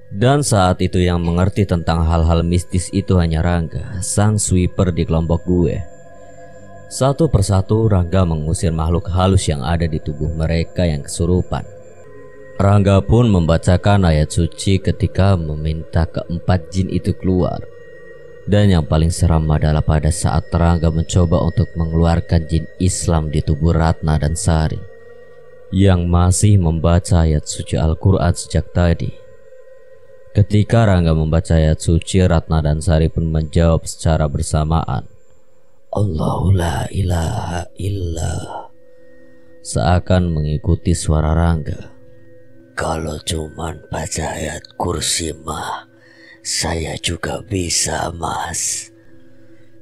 Dan saat itu yang mengerti tentang hal-hal mistis itu hanya Rangga, sang sweeper di kelompok gue. Satu persatu Rangga mengusir makhluk halus yang ada di tubuh mereka yang kesurupan. Rangga pun membacakan ayat suci ketika meminta keempat jin itu keluar. Dan yang paling seram adalah pada saat Rangga mencoba untuk mengeluarkan jin Islam di tubuh Ratna dan Sari yang masih membaca ayat suci Al-Quran sejak tadi. Ketika Rangga membaca ayat suci, Ratna dan Sari pun menjawab secara bersamaan, Allahu la ilaha illallah, seakan mengikuti suara Rangga. Kalau cuman baca ayat kursi mah, saya juga bisa, Mas.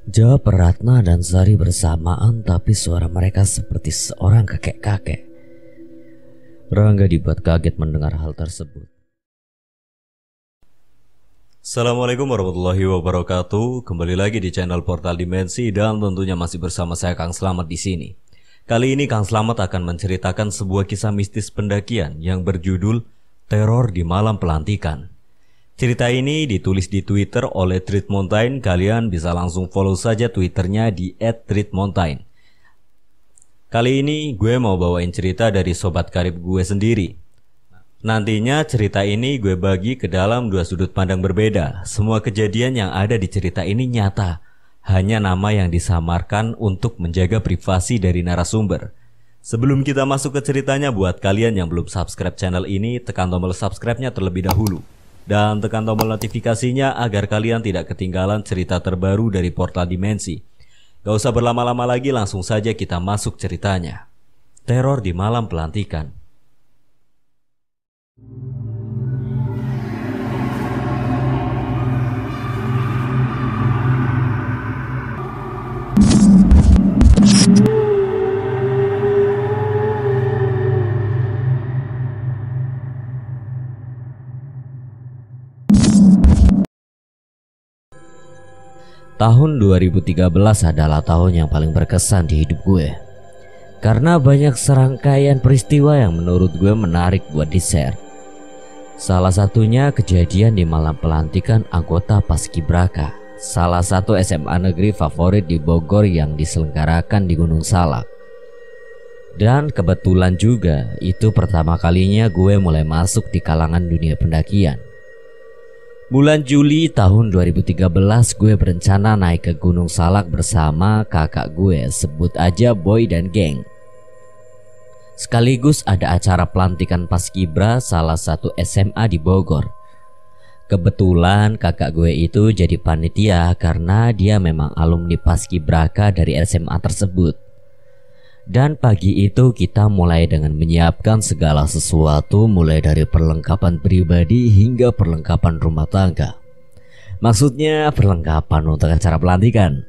Jawab Ratna dan Sari bersamaan, tapi suara mereka seperti seorang kakek-kakek. Rangga dibuat kaget mendengar hal tersebut. Assalamualaikum warahmatullahi wabarakatuh. Kembali lagi di channel Portal Dimensi dan tentunya masih bersama saya Kang Slamet di sini. Kali ini Kang Slamet akan menceritakan sebuah kisah mistis pendakian yang berjudul Teror di Malam Pelantikan. Cerita ini ditulis di Twitter oleh Treat Mountain. Kalian bisa langsung follow saja Twitternya di @treatmountain. Kali ini gue mau bawain cerita dari sobat karib gue sendiri. Nantinya cerita ini gue bagi ke dalam dua sudut pandang berbeda. Semua kejadian yang ada di cerita ini nyata, hanya nama yang disamarkan untuk menjaga privasi dari narasumber. Sebelum kita masuk ke ceritanya, buat kalian yang belum subscribe channel ini, tekan tombol subscribe-nya terlebih dahulu. Dan tekan tombol notifikasinya agar kalian tidak ketinggalan cerita terbaru dari Portal Dimensi. Gak usah berlama-lama lagi, langsung saja kita masuk ceritanya. Teror di Malam Pelantikan. Tahun 2013 adalah tahun yang paling berkesan di hidup gue, karena banyak serangkaian peristiwa yang menurut gue menarik buat di-share. Salah satunya kejadian di malam pelantikan anggota Paskibraka, salah satu SMA negeri favorit di Bogor yang diselenggarakan di Gunung Salak. Dan kebetulan juga itu pertama kalinya gue mulai masuk di kalangan dunia pendakian. Bulan Juli tahun 2013 gue berencana naik ke Gunung Salak bersama kakak gue, sebut aja Boy dan geng. Sekaligus ada acara pelantikan Paskibra salah satu SMA di Bogor. Kebetulan kakak gue itu jadi panitia karena dia memang alumni Paskibraka dari SMA tersebut. Dan pagi itu kita mulai dengan menyiapkan segala sesuatu, mulai dari perlengkapan pribadi hingga perlengkapan rumah tangga. Maksudnya perlengkapan untuk acara pelantikan.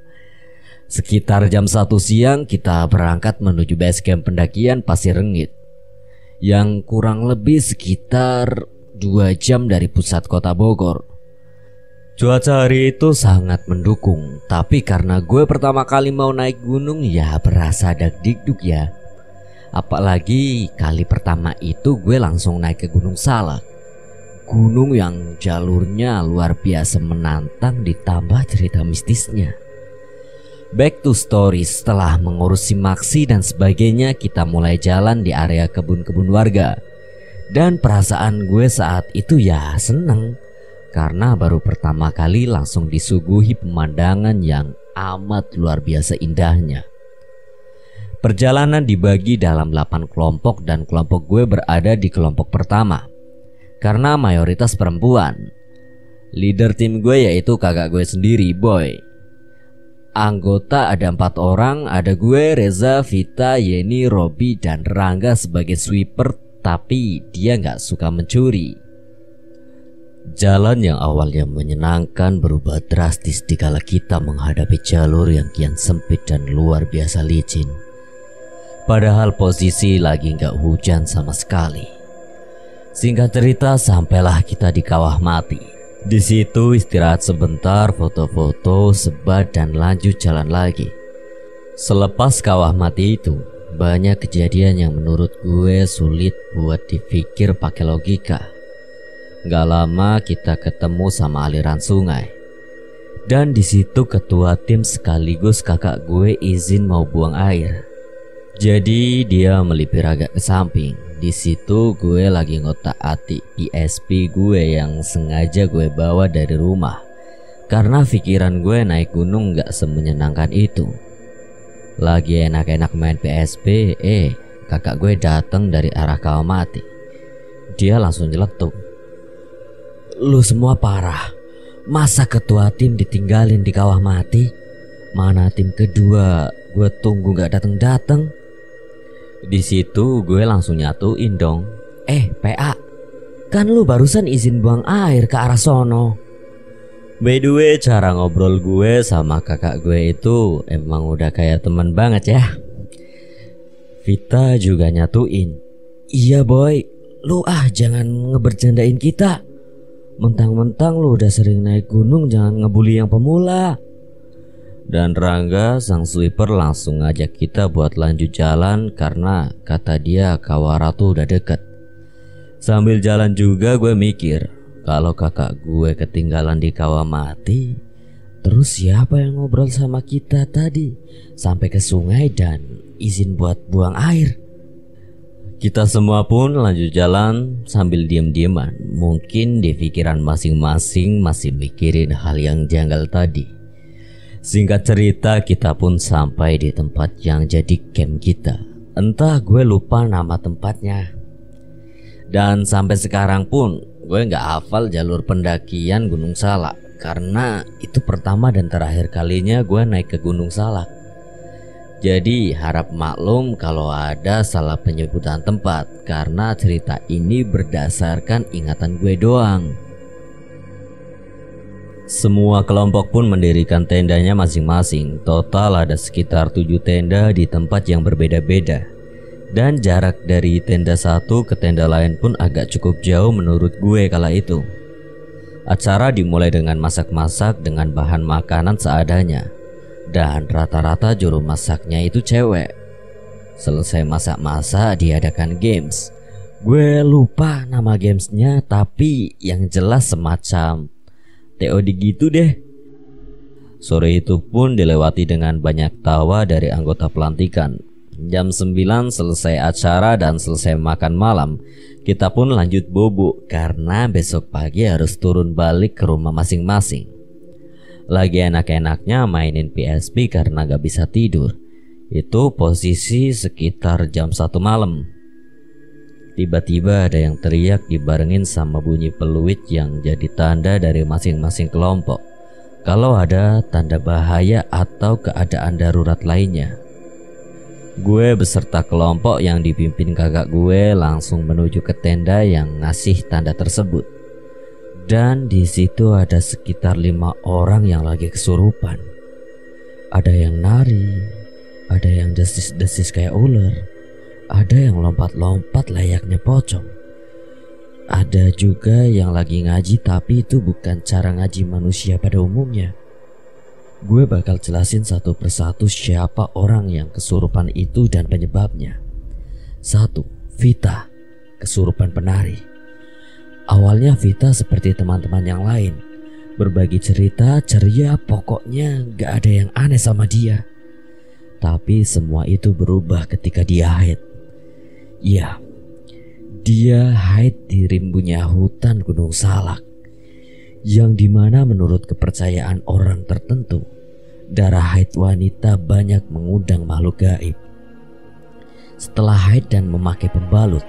Sekitar jam 1 siang kita berangkat menuju base camp pendakian Pasir Rengit, yang kurang lebih sekitar 2 jam dari pusat kota Bogor. Cuaca hari itu sangat mendukung, tapi karena gue pertama kali mau naik gunung ya berasa dagdikduk ya. Apalagi kali pertama itu gue langsung naik ke Gunung Salak, gunung yang jalurnya luar biasa menantang ditambah cerita mistisnya. Back to story, setelah mengurus simaksi dan sebagainya, kita mulai jalan di area kebun-kebun warga. Dan perasaan gue saat itu ya seneng, karena baru pertama kali langsung disuguhi pemandangan yang amat luar biasa indahnya. Perjalanan dibagi dalam 8 kelompok dan kelompok gue berada di kelompok pertama. Karena mayoritas perempuan. Leader tim gue yaitu kakak gue sendiri, Boy. Anggota ada 4 orang, ada gue, Reza, Vita, Yeni, Robi, dan Rangga sebagai sweeper, tapi dia gak suka mencuri. Jalan yang awalnya menyenangkan berubah drastis dikala kita menghadapi jalur yang kian sempit dan luar biasa licin. Padahal posisi lagi nggak hujan sama sekali. Singkat cerita, sampailah kita di Kawah Mati. Di situ istirahat sebentar, foto-foto, sebat, dan lanjut jalan lagi. Selepas Kawah Mati itu, banyak kejadian yang menurut gue sulit buat dipikir pakai logika. Gak lama kita ketemu sama aliran sungai. Dan di situ ketua tim sekaligus kakak gue izin mau buang air. Jadi dia melipir agak ke samping. Di situ gue lagi ngotak-atik PSP gue yang sengaja gue bawa dari rumah. Karena pikiran gue naik gunung gak semenyenangkan itu. Lagi enak-enak main PSP, kakak gue datang dari arah kawah mati. Dia langsung nyeletuk. Lu semua parah. Masa ketua tim ditinggalin di kawah mati? Mana tim kedua gue tunggu gak dateng-dateng. Di situ gue langsung nyatuin dong. PA, kan lu barusan izin buang air ke arah sono. By the way, cara ngobrol gue sama kakak gue itu emang udah kayak teman banget ya. Vita juga nyatuin. Iya boy, lu jangan ngebercandain kita. Mentang-mentang lu udah sering naik gunung, jangan ngebully yang pemula. Dan Rangga sang sweeper langsung ngajak kita buat lanjut jalan karena kata dia kawah ratu udah deket. Sambil jalan juga gue mikir, kalau kakak gue ketinggalan di kawah mati, terus siapa yang ngobrol sama kita tadi sampai ke sungai dan izin buat buang air? Kita semua pun lanjut jalan sambil diam-diaman. Mungkin di pikiran masing-masing masih mikirin hal yang janggal tadi. Singkat cerita, kita pun sampai di tempat yang jadi camp kita. Entah gue lupa nama tempatnya. Dan sampai sekarang pun gue gak hafal jalur pendakian Gunung Salak. Karena itu pertama dan terakhir kalinya gue naik ke Gunung Salak. Jadi harap maklum kalau ada salah penyebutan tempat, karena cerita ini berdasarkan ingatan gue doang. Semua kelompok pun mendirikan tendanya masing-masing. Total ada sekitar 7 tenda di tempat yang berbeda-beda. Dan jarak dari tenda satu ke tenda lain pun agak cukup jauh menurut gue kala itu. Acara dimulai dengan masak-masak dengan bahan makanan seadanya. Dan rata-rata juru masaknya itu cewek. Selesai masak-masak diadakan games. Gue lupa nama gamesnya, tapi yang jelas semacam TOD gitu deh. Sore itu pun dilewati dengan banyak tawa dari anggota pelantikan. Jam 9 selesai acara dan selesai makan malam. Kita pun lanjut bobo karena besok pagi harus turun balik ke rumah masing-masing. Lagi enak-enaknya mainin PSP karena gak bisa tidur. Itu posisi sekitar jam 1 malam. Tiba-tiba ada yang teriak dibarengin sama bunyi peluit yang jadi tanda dari masing-masing kelompok kalau ada tanda bahaya atau keadaan darurat lainnya. Gue beserta kelompok yang dipimpin kakak gue langsung menuju ke tenda yang ngasih tanda tersebut. Dan di situ ada sekitar 5 orang yang lagi kesurupan. Ada yang nari, ada yang desis-desis kayak ular, ada yang lompat-lompat layaknya pocong. Ada juga yang lagi ngaji, tapi itu bukan cara ngaji manusia pada umumnya. Gue bakal jelasin satu persatu siapa orang yang kesurupan itu dan penyebabnya. 1. Vita, kesurupan penari. Awalnya Vita seperti teman-teman yang lain, berbagi cerita, ceria, pokoknya gak ada yang aneh sama dia. Tapi semua itu berubah ketika dia haid. Iya, dia haid di rimbunya hutan Gunung Salak, yang dimana menurut kepercayaan orang tertentu, darah haid wanita banyak mengundang makhluk gaib. Setelah haid dan memakai pembalut,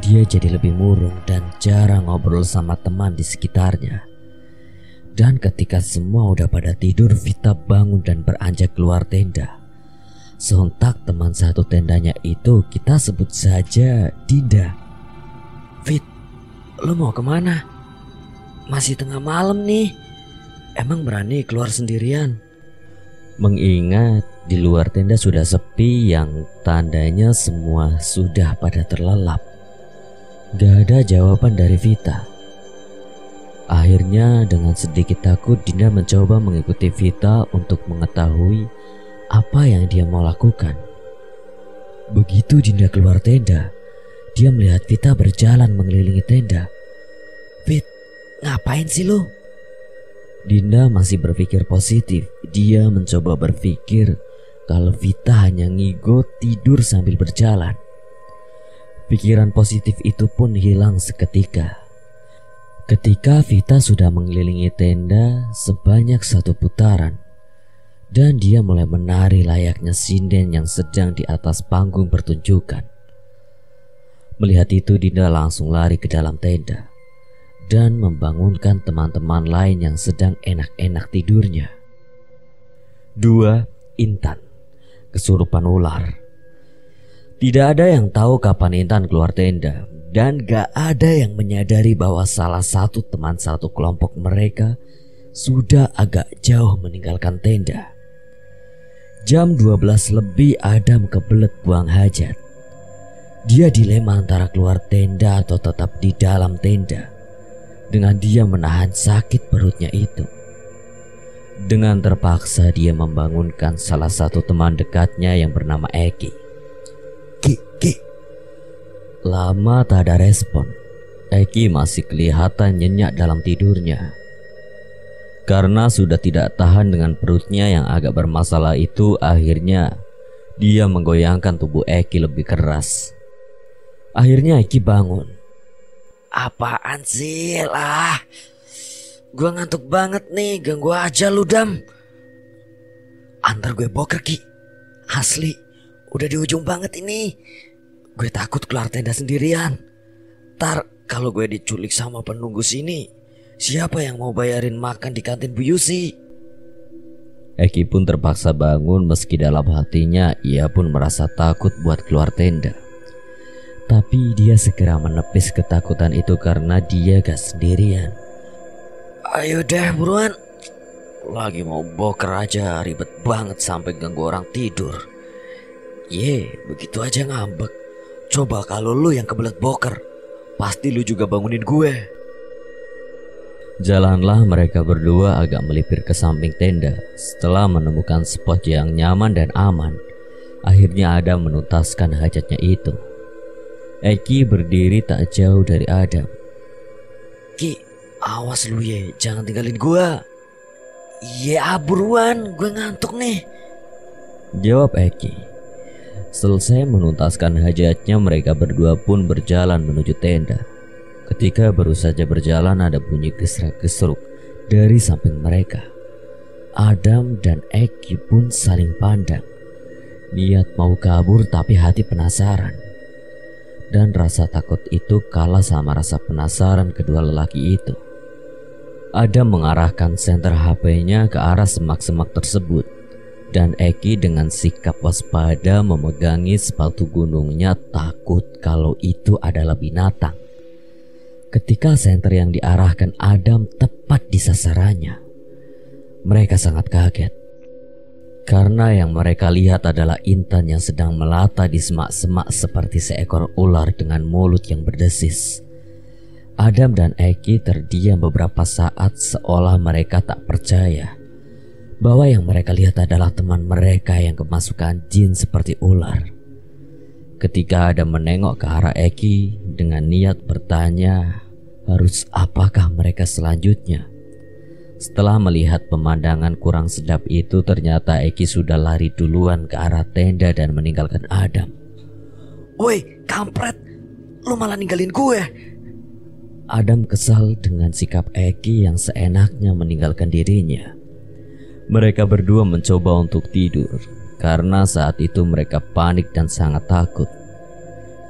dia jadi lebih murung dan jarang ngobrol sama teman di sekitarnya. Dan ketika semua udah pada tidur, Vita bangun dan beranjak keluar tenda. Sontak teman satu tendanya itu, kita sebut saja Dinda. Fit, lo mau kemana? Masih tengah malam nih. Emang berani keluar sendirian? Mengingat di luar tenda sudah sepi, yang tandanya semua sudah pada terlelap. Gak ada jawaban dari Vita. Akhirnya dengan sedikit takut Dinda mencoba mengikuti Vita untuk mengetahui apa yang dia mau lakukan. Begitu Dinda keluar tenda, dia melihat Vita berjalan mengelilingi tenda. Fit, ngapain sih lu? Dinda masih berpikir positif. Dia mencoba berpikir kalau Vita hanya ngigo tidur sambil berjalan. Pikiran positif itu pun hilang seketika ketika Vita sudah mengelilingi tenda sebanyak 1 putaran dan dia mulai menari layaknya sinden yang sedang di atas panggung pertunjukan. Melihat itu, Dinda langsung lari ke dalam tenda dan membangunkan teman-teman lain yang sedang enak-enak tidurnya. 2. Intan, kesurupan ular. Tidak ada yang tahu kapan Intan keluar tenda dan gak ada yang menyadari bahwa salah satu teman satu kelompok mereka sudah agak jauh meninggalkan tenda. Jam 12 lebih Adam kebelet buang hajat. Dia dilema antara keluar tenda atau tetap di dalam tenda dengan dia menahan sakit perutnya itu. Dengan terpaksa dia membangunkan salah satu teman dekatnya yang bernama Eki. Ki. Lama tak ada respon. Eki masih kelihatan nyenyak dalam tidurnya. Karena sudah tidak tahan dengan perutnya yang agak bermasalah itu, akhirnya dia menggoyangkan tubuh Eki lebih keras. Akhirnya Eki bangun. Apaan sih lah? Gua ngantuk banget nih, ganggu aja lu Dam. Antar gue boker Ki. Asli, udah di ujung banget ini. Gue takut keluar tenda sendirian. Ntar kalau gue diculik sama penunggu sini, siapa yang mau bayarin makan di kantin Bu Yusi? Eki pun terpaksa bangun meski dalam hatinya ia pun merasa takut buat keluar tenda. Tapi dia segera menepis ketakutan itu karena dia gak sendirian. Ayo deh buruan. Lagi mau boker aja ribet banget sampai ganggu orang tidur. Begitu aja ngambek. Coba kalau lu yang kebelet boker, pasti lu juga bangunin gue. Jalanlah mereka berdua agak melipir ke samping tenda. Setelah menemukan spot yang nyaman dan aman, akhirnya Adam menuntaskan hajatnya itu. Eki berdiri tak jauh dari Adam. Ki, awas lu jangan tinggalin gue. Buruan, gue ngantuk nih, jawab Eki. Selesai menuntaskan hajatnya, mereka berdua pun berjalan menuju tenda. Ketika baru saja berjalan, ada bunyi gesrak-gesruk dari samping mereka. Adam dan Eki pun saling pandang. Niat mau kabur tapi hati penasaran. Dan rasa takut itu kalah sama rasa penasaran kedua lelaki itu. Adam mengarahkan senter HP-nya ke arah semak-semak tersebut. Dan Eki dengan sikap waspada memegangi sepatu gunungnya, takut kalau itu adalah binatang. Ketika senter yang diarahkan Adam tepat di sasarannya, mereka sangat kaget. Karena yang mereka lihat adalah Intan yang sedang melata di semak-semak seperti seekor ular dengan mulut yang berdesis. Adam dan Eki terdiam beberapa saat seolah mereka tak percaya bahwa yang mereka lihat adalah teman mereka yang kemasukan jin seperti ular. Ketika Adam menengok ke arah Eki dengan niat bertanya harus apakah mereka selanjutnya. Setelah melihat pemandangan kurang sedap itu, ternyata Eki sudah lari duluan ke arah tenda dan meninggalkan Adam. Woi, kampret, lu malah ninggalin gue. Adam kesal dengan sikap Eki yang seenaknya meninggalkan dirinya. Mereka berdua mencoba untuk tidur karena saat itu mereka panik dan sangat takut.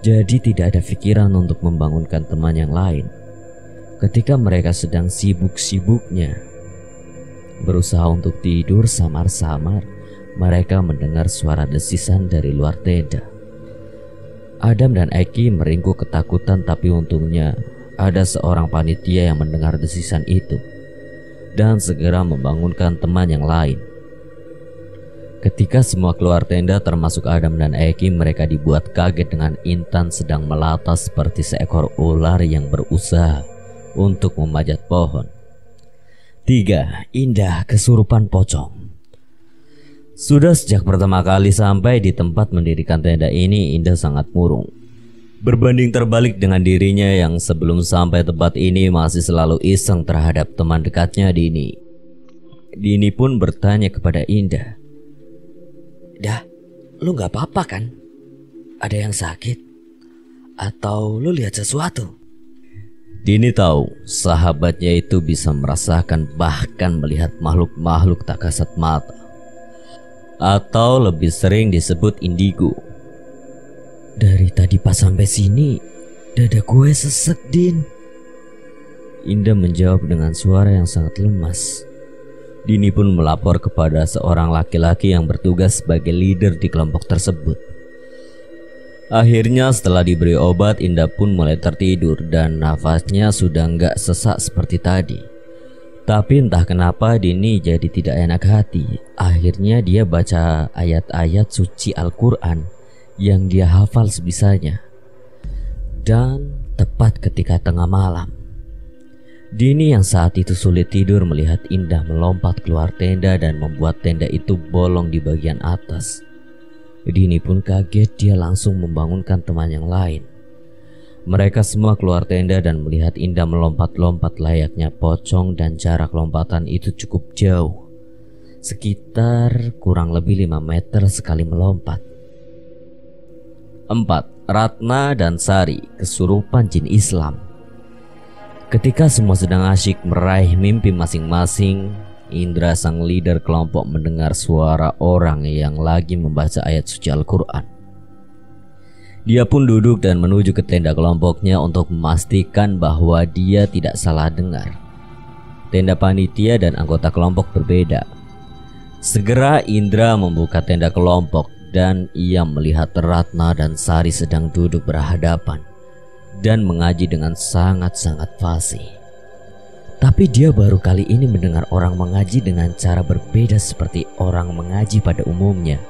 Jadi tidak ada pikiran untuk membangunkan teman yang lain. Ketika mereka sedang sibuk-sibuknya berusaha untuk tidur, samar-samar mereka mendengar suara desisan dari luar tenda. Adam dan Eki meringkuk ketakutan, tapi untungnya ada seorang panitia yang mendengar desisan itu dan segera membangunkan teman yang lain. Ketika semua keluar tenda termasuk Adam dan Eki, mereka dibuat kaget dengan Intan sedang melata seperti seekor ular yang berusaha untuk memanjat pohon. 3. Indah, kesurupan pocong. Sudah sejak pertama kali sampai di tempat mendirikan tenda ini, Indah sangat murung. Berbanding terbalik dengan dirinya yang sebelum sampai tempat ini masih selalu iseng terhadap teman dekatnya Dini. Dini pun bertanya kepada Indah. Dah, lu gak apa-apa kan? Ada yang sakit? Atau lu lihat sesuatu? Dini tahu sahabatnya itu bisa merasakan bahkan melihat makhluk-makhluk tak kasat mata, atau lebih sering disebut indigo. Dari tadi pas sampai sini, dada gue sesek, Din. Indah menjawab dengan suara yang sangat lemas. Dini pun melapor kepada seorang laki-laki yang bertugas sebagai leader di kelompok tersebut. Akhirnya setelah diberi obat, Indah pun mulai tertidur dan nafasnya sudah nggak sesak seperti tadi. Tapi entah kenapa Dini jadi tidak enak hati. Akhirnya dia baca ayat-ayat suci Al-Quran yang dia hafal sebisanya. Dan tepat ketika tengah malam, Dini yang saat itu sulit tidur melihat Indah melompat keluar tenda dan membuat tenda itu bolong di bagian atas. Dini pun kaget, dia langsung membangunkan teman yang lain. Mereka semua keluar tenda dan melihat Indah melompat-lompat layaknya pocong dan jarak lompatan itu cukup jauh. Sekitar kurang lebih 5 meter sekali melompat. 4. Ratna dan Sari, kesurupan jin Islam. Ketika semua sedang asyik meraih mimpi masing-masing, Indra sang leader kelompok mendengar suara orang yang lagi membaca ayat suci Al-Quran. Dia pun duduk dan menuju ke tenda kelompoknya untuk memastikan bahwa dia tidak salah dengar. Tenda panitia dan anggota kelompok berbeda. Segera Indra membuka tenda kelompok dan ia melihat Ratna dan Sari sedang duduk berhadapan dan mengaji dengan sangat-sangat fasih. Tapi dia baru kali ini mendengar orang mengaji dengan cara berbeda seperti orang mengaji pada umumnya.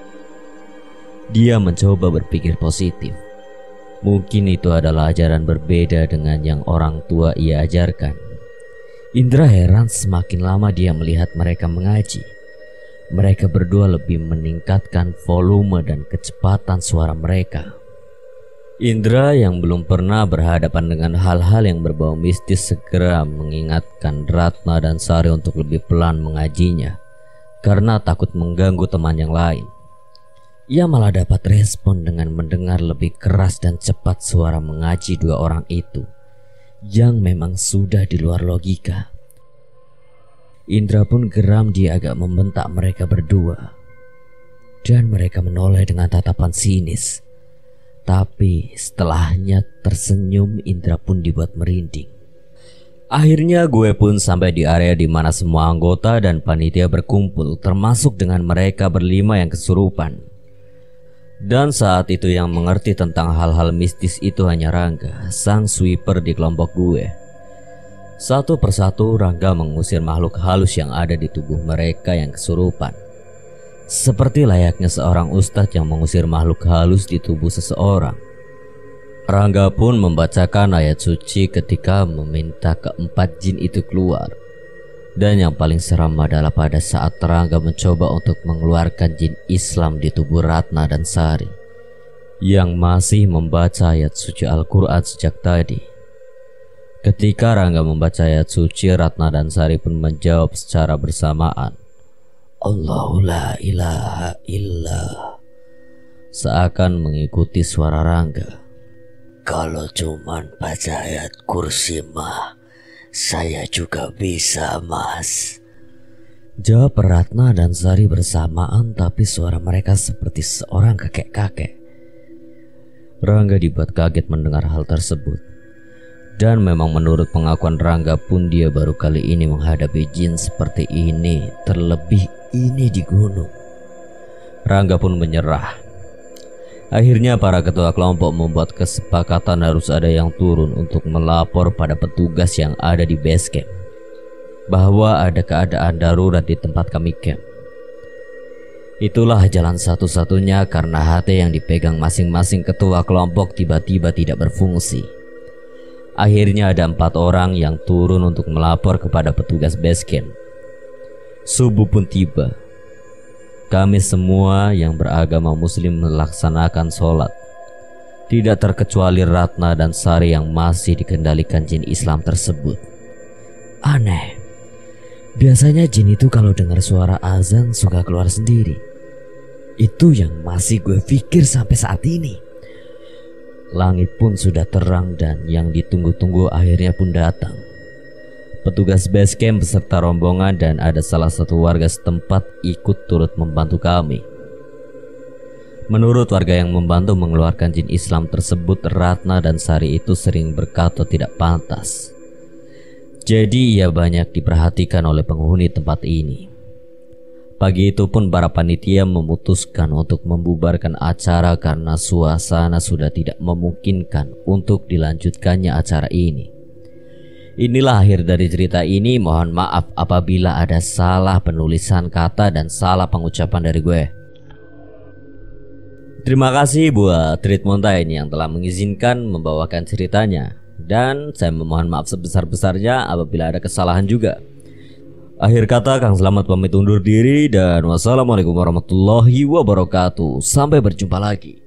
Dia mencoba berpikir positif. Mungkin itu adalah ajaran berbeda dengan yang orang tua ia ajarkan. Indra heran semakin lama dia melihat mereka mengaji. Mereka berdua lebih meningkatkan volume dan kecepatan suara mereka. Indra yang belum pernah berhadapan dengan hal-hal yang berbau mistis segera mengingatkan Ratna dan Sari untuk lebih pelan mengajinya karena takut mengganggu teman yang lain. Ia malah dapat respon dengan mendengar lebih keras dan cepat suara mengaji dua orang itu yang memang sudah di luar logika. Indra pun geram, dia agak membentak mereka berdua dan mereka menoleh dengan tatapan sinis. Tapi setelahnya tersenyum, Indra pun dibuat merinding. Akhirnya gue pun sampai di area di mana semua anggota dan panitia berkumpul, termasuk dengan mereka berlima yang kesurupan. Dan saat itu yang mengerti tentang hal-hal mistis itu hanya Rangga, sang sweeper di kelompok gue. Satu persatu Rangga mengusir makhluk halus yang ada di tubuh mereka yang kesurupan. Seperti layaknya seorang ustadz yang mengusir makhluk halus di tubuh seseorang. Rangga pun membacakan ayat suci ketika meminta keempat jin itu keluar. Dan yang paling seram adalah pada saat Rangga mencoba untuk mengeluarkan jin Islam di tubuh Ratna dan Sari yang masih membaca ayat suci Al-Quran sejak tadi. Ketika Rangga membaca ayat suci, Ratna dan Sari pun menjawab secara bersamaan, Allahu la ilaha illa, seakan mengikuti suara Rangga. Kalau cuman baca ayat kursi mah, saya juga bisa, Mas. Jawab Ratna dan Sari bersamaan, tapi suara mereka seperti seorang kakek-kakek. Rangga dibuat kaget mendengar hal tersebut. Dan memang menurut pengakuan Rangga pun dia baru kali ini menghadapi jin seperti ini, terlebih ini di gunung. Rangga pun menyerah. Akhirnya para ketua kelompok membuat kesepakatan harus ada yang turun untuk melapor pada petugas yang ada di base camp bahwa ada keadaan darurat di tempat kami camp. Itulah jalan satu-satunya karena HT yang dipegang masing-masing ketua kelompok tiba-tiba tidak berfungsi. Akhirnya ada 4 orang yang turun untuk melapor kepada petugas base camp. Subuh pun tiba. Kami semua yang beragama muslim melaksanakan sholat. Tidak terkecuali Ratna dan Sari yang masih dikendalikan jin Islam tersebut. Aneh, biasanya jin itu kalau dengar suara azan suka keluar sendiri. Itu yang masih gue pikir sampai saat ini. Langit pun sudah terang dan yang ditunggu-tunggu akhirnya pun datang. Petugas base camp beserta rombongan dan ada salah satu warga setempat ikut turut membantu kami. Menurut warga yang membantu mengeluarkan jin Islam tersebut, Ratna dan Sari itu sering berkata tidak pantas. Jadi ia banyak diperhatikan oleh penghuni tempat ini. Pagi itu pun para panitia memutuskan untuk membubarkan acara karena suasana sudah tidak memungkinkan untuk dilanjutkannya acara ini. Inilah akhir dari cerita ini. Mohon maaf apabila ada salah penulisan kata dan salah pengucapan dari gue. Terima kasih buat Treat Mountain yang telah mengizinkan membawakan ceritanya. Dan saya memohon maaf sebesar-besarnya apabila ada kesalahan juga. Akhir kata, Kang Selamat pamit undur diri dan wassalamualaikum warahmatullahi wabarakatuh. Sampai berjumpa lagi.